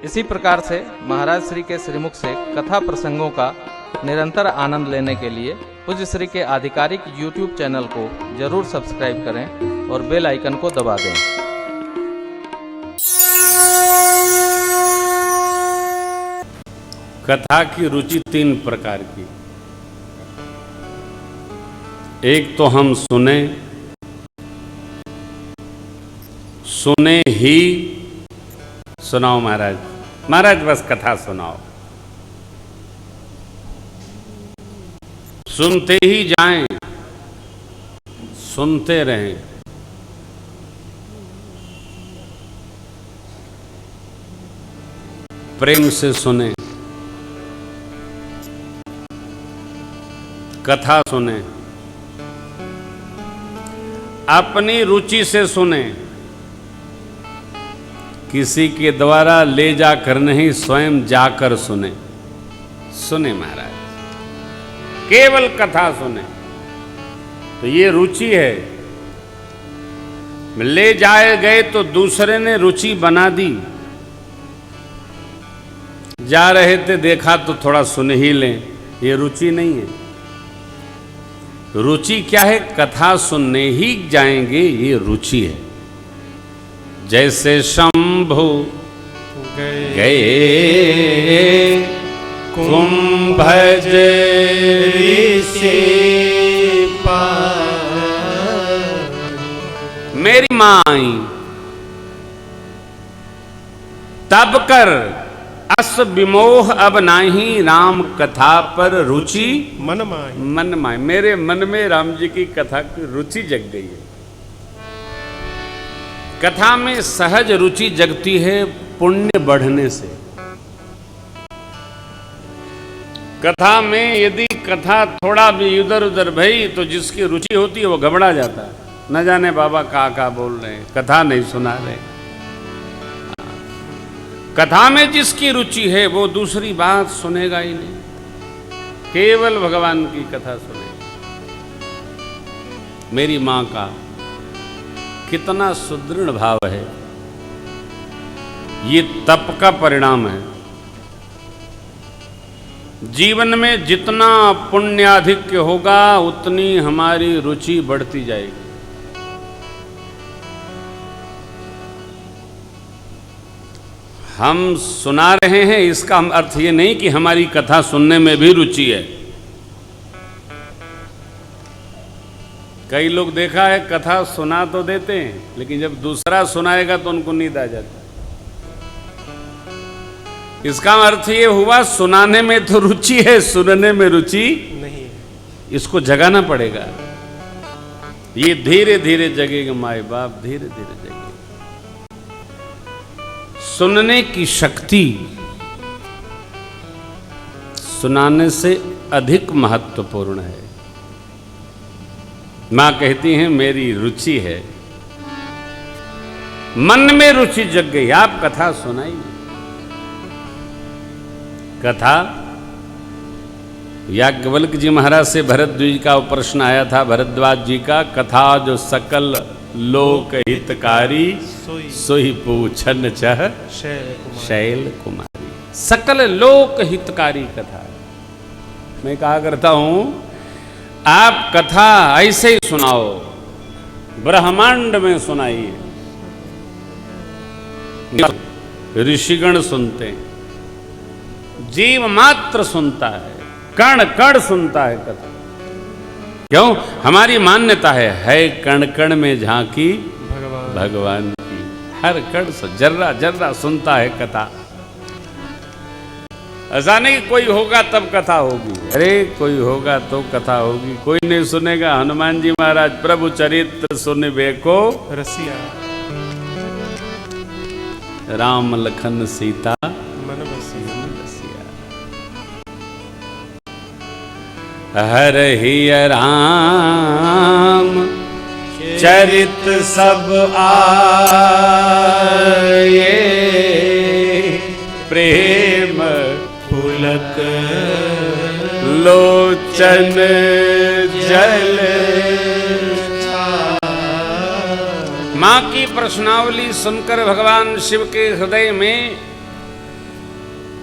इसी प्रकार से महाराज श्री के श्रीमुख से कथा प्रसंगों का निरंतर आनंद लेने के लिए पूज्य श्री के आधिकारिक YouTube चैनल को जरूर सब्सक्राइब करें और बेल आइकन को दबा दें। कथा की रुचि तीन प्रकार की। एक तो हम सुने ही सुनाओ महाराज, महाराज बस कथा सुनाओ, सुनते ही जाएं, सुनते रहें। प्रेम से सुने, कथा सुने, अपनी रुचि से सुने, किसी के द्वारा ले जाकर नहीं, स्वयं जाकर सुने। सुने महाराज, केवल कथा सुने तो ये रुचि है। ले जाए गए तो दूसरे ने रुचि बना दी, जा रहे थे देखा तो थोड़ा सुन ही लें, ये रुचि नहीं है। रुचि क्या है? कथा सुनने ही जाएंगे, ये रुचि है। जैसे शंभु गए कुंभज ऋषि मेरी माई तब कर अस विमोह अब नाही, राम कथा पर रुचि मन माय। मेरे मन में राम जी की कथा की रुचि जग गई है। कथा में सहज रुचि जगती है पुण्य बढ़ने से। कथा में यदि कथा थोड़ा भी इधर उधर भई तो जिसकी रुचि होती है वो घबरा जाता है, न जाने बाबा का बोल रहे हैं, कथा नहीं सुना रहे। कथा में जिसकी रुचि है वो दूसरी बात सुनेगा ही नहीं, केवल भगवान की कथा सुनेगा। मेरी मां का कितना सुदृढ़ भाव है, ये तप का परिणाम है। जीवन में जितना पुण्याधिक्य होगा उतनी हमारी रुचि बढ़ती जाएगी। हम सुना रहे हैं, इसका अर्थ ये नहीं कि हमारी कथा सुनने में भी रुचि है। कई लोग देखा है कथा सुना तो देते हैं, लेकिन जब दूसरा सुनाएगा तो उनको नींद आ जाता है। इसका अर्थ ये हुआ सुनाने में तो रुचि है, सुनने में रुचि नहीं है। इसको जगाना पड़ेगा। ये धीरे धीरे जगेगा माए बाप, धीरे धीरे जगेगा। सुनने की शक्ति सुनाने से अधिक महत्वपूर्ण है। मां कहती हैं मेरी रुचि है, मन में रुचि जग गई, आप कथा सुनाइए। कथा याज्ञवल्क जी महाराज से भरद्वाज का प्रश्न आया था, भरद्वाज जी का, कथा जो सकल लोक हितकारी सोई पूछन चह शैल कुमारी। सकल लोक हितकारी कथा। मैं कहा करता हूं आप कथा ऐसे ही सुनाओ, ब्रह्मांड में सुनाइए। ऋषिगण सुनते हैं, जीव मात्र सुनता है, कण कण सुनता है कथा। क्यों? हमारी मान्यता है कण कण में झांकी भगवान की, हर कण से जर्रा जर्रा सुनता है कथा। ऐसा नहीं कोई होगा तब कथा होगी, अरे कोई होगा तो कथा होगी। कोई नहीं सुनेगा। हनुमान जी महाराज प्रभु चरित्र सुनबे को रसिया, राम लखन सीता मन बसिया। हर ही राम चरित सब आए, प्रेम पुलक लोचन जल। मां की प्रश्नावली सुनकर भगवान शिव के हृदय में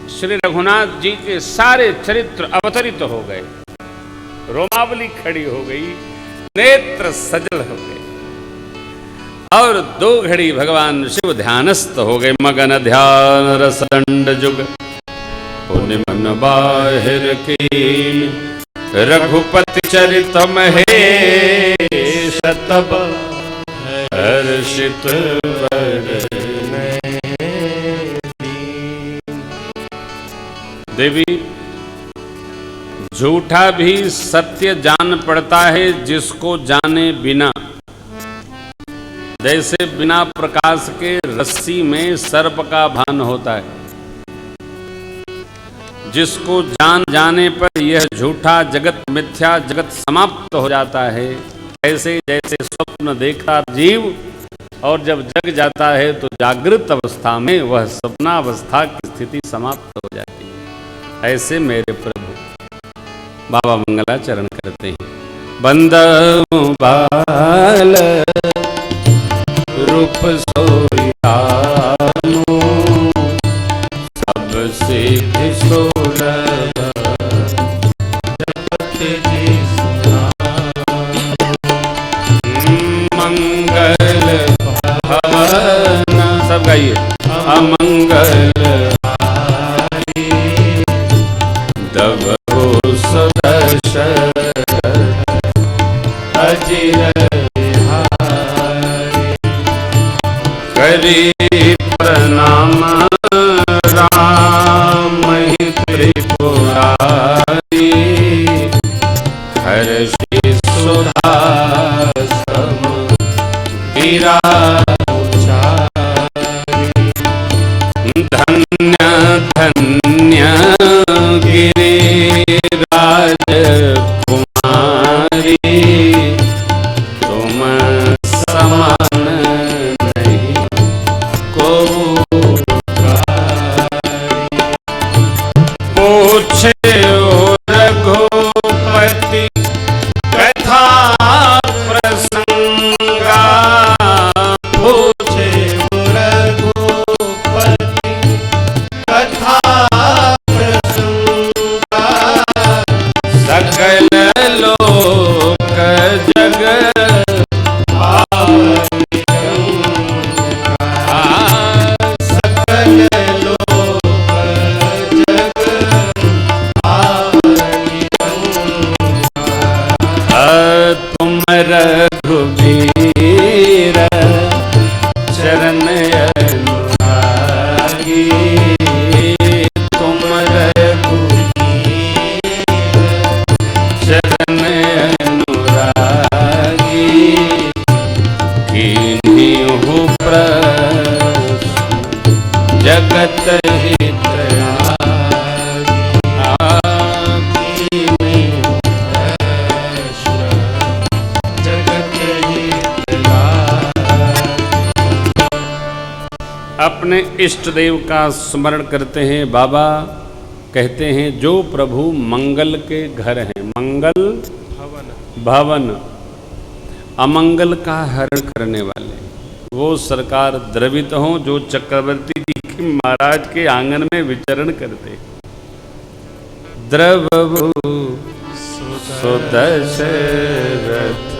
श्री रघुनाथ जी के सारे चरित्र अवतरित हो गए, रोमावली खड़ी हो गई, नेत्र सजल हो गए, और 2 घड़ी भगवान शिव ध्यानस्थ हो गए। मगन ध्यान रसदंड जुग पुण्य मन बाहिर की, रघुपति चरित महेश तब हर्षित देवी। झूठा भी सत्य जान पड़ता है जिसको जाने बिना। जैसे बिना प्रकाश के रस्सी में सर्प का भान होता है, जिसको जान जाने पर यह झूठा जगत मिथ्या जगत समाप्त हो जाता है। ऐसे जैसे स्वप्न देखता जीव और जब जग जाता है तो जागृत अवस्था में वह स्वप्नावस्था की स्थिति समाप्त हो जाती है। ऐसे मेरे प्रभु बाबा मंगलाचरण करते हैं। बंदनु बाल रूप सोयानु, सब सिद्धि सुलभ जपति जी मंगल भवन। सब गाइए। अमंगल दबहु सुदर्शन अजिर बिहारी, करी प्रणाम राम ही त्रिपुरारी, हर्षि सुधा सम गिरा धन्य धन्य गिरिराज कुमारी, तुम समान नहीं को पूछे ओ रघुपति कथा प्रसंगा, पूछे ओ रघुपति कथा प्रसंगा, सकल लोक जग सकल लोक जग तुम रघुबीर चरण अनुरागी, तुम रघुबीर चरण अनुरागी, कीन्हु प्रसन्न जगत अपने इष्ट देव का स्मरण करते हैं। बाबा कहते हैं जो प्रभु मंगल के घर हैं, मंगल भवन, अमंगल का हरण करने वाले, वो सरकार द्रवित हों जो चक्रवर्ती जी के महाराज के आंगन में विचरण करते। द्रवभु सुदशरथ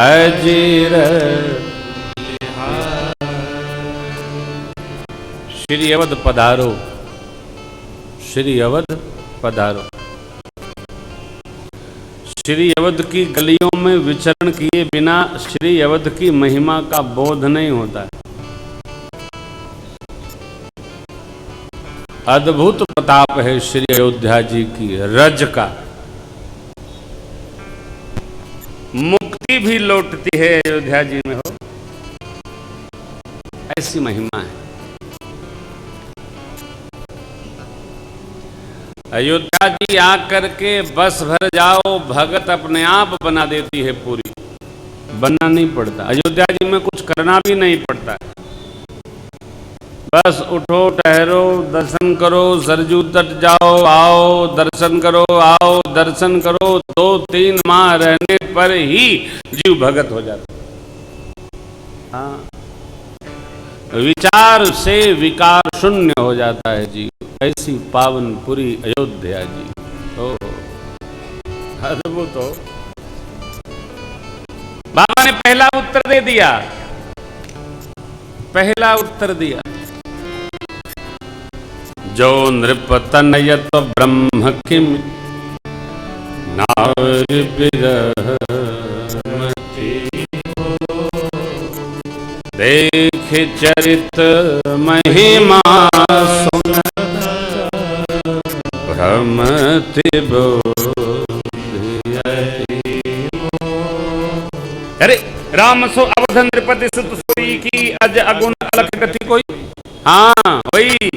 अजीर श्री अवध पधारो, श्री अवध पधारो। श्री अवध की गलियों में विचरण किए बिना श्री अवध की महिमा का बोध नहीं होता है। अद्भुत प्रताप है श्री अयोध्या जी की रज का। मुक्ति भी लौटती है अयोध्या जी में, हो ऐसी महिमा है। अयोध्या जी आकर के बस भर जाओ, भगत अपने आप बना देती है पूरी। बनना नहीं पड़ता, अयोध्या जी में कुछ करना भी नहीं पड़ता। बस उठो, ठहरो, दर्शन करो, सरजू तट जाओ, आओ दर्शन करो, आओ दर्शन करो। 2-3 माह रहने पर ही जीव भगत हो जाता। हाँ, विचार से विकार शून्य हो जाता है जीव। ऐसी पावनपुरी अयोध्या जी। ओ अद्भुत हो। बाबा ने पहला उत्तर दे दिया, पहला उत्तर दिया, जो नृप तनयत ब्रह्म किम नार बिरह देख चरित महिमा सुन भ्रमति बोधि। अरे राम सो अवधन नृपति सुत सोई की अज अगुण अलख गति कोई। हाँ वही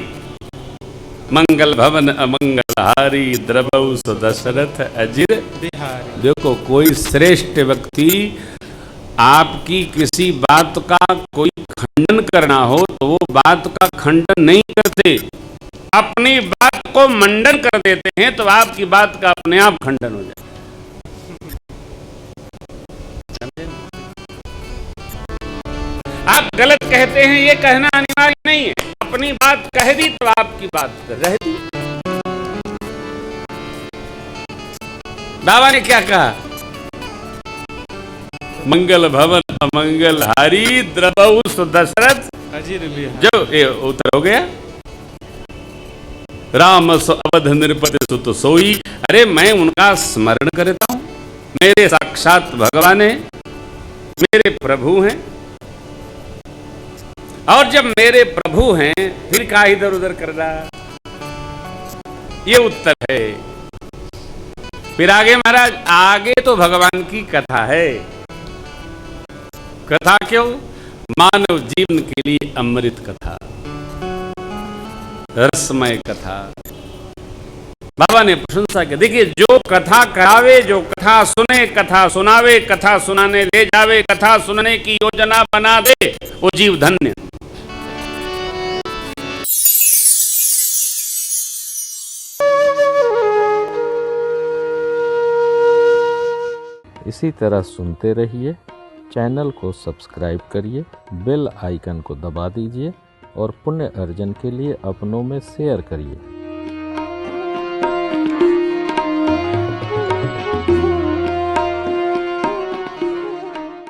मंगल भवन अमंगलहारी द्रवौ सो दशरथ अजिर बिहारी। देखो कोई श्रेष्ठ व्यक्ति आपकी किसी बात का कोई खंडन करना हो तो वो बात का खंडन नहीं करते, अपनी बात को मंडन कर देते हैं, तो आपकी बात का अपने आप खंडन हो जाए। आप गलत कहते हैं ये कहना अनिवार्य नहीं है, अपनी बात कह दी तो आपकी बात रह दी। बाबा ने क्या कहा? मंगल भवन अमंगल हारी द्रवौ सो दशरथ अजिर बिहारी। जो ये उत्तर हो गया। राम सो अवध नृपति सुत सोई। अरे मैं उनका स्मरण करता हूं, मेरे साक्षात भगवान है, मेरे प्रभु हैं, और जब मेरे प्रभु हैं फिर क्या इधर उधर कर रहा। ये उत्तर है। फिर आगे महाराज, आगे तो भगवान की कथा है। कथा क्यों? मानव जीवन के लिए अमृत कथा, रसमय कथा। बाबा ने प्रशंसा की। देखिए जो कथा करावे, जो कथा सुने, कथा सुनावे, कथा सुनाने ले जावे, कथा सुनने की योजना बना दे, वो जीव धन्य। इसी तरह सुनते रहिए, चैनल को सब्सक्राइब करिए, बेल आइकन को दबा दीजिए और पुण्य अर्जन के लिए अपनों में शेयर करिए।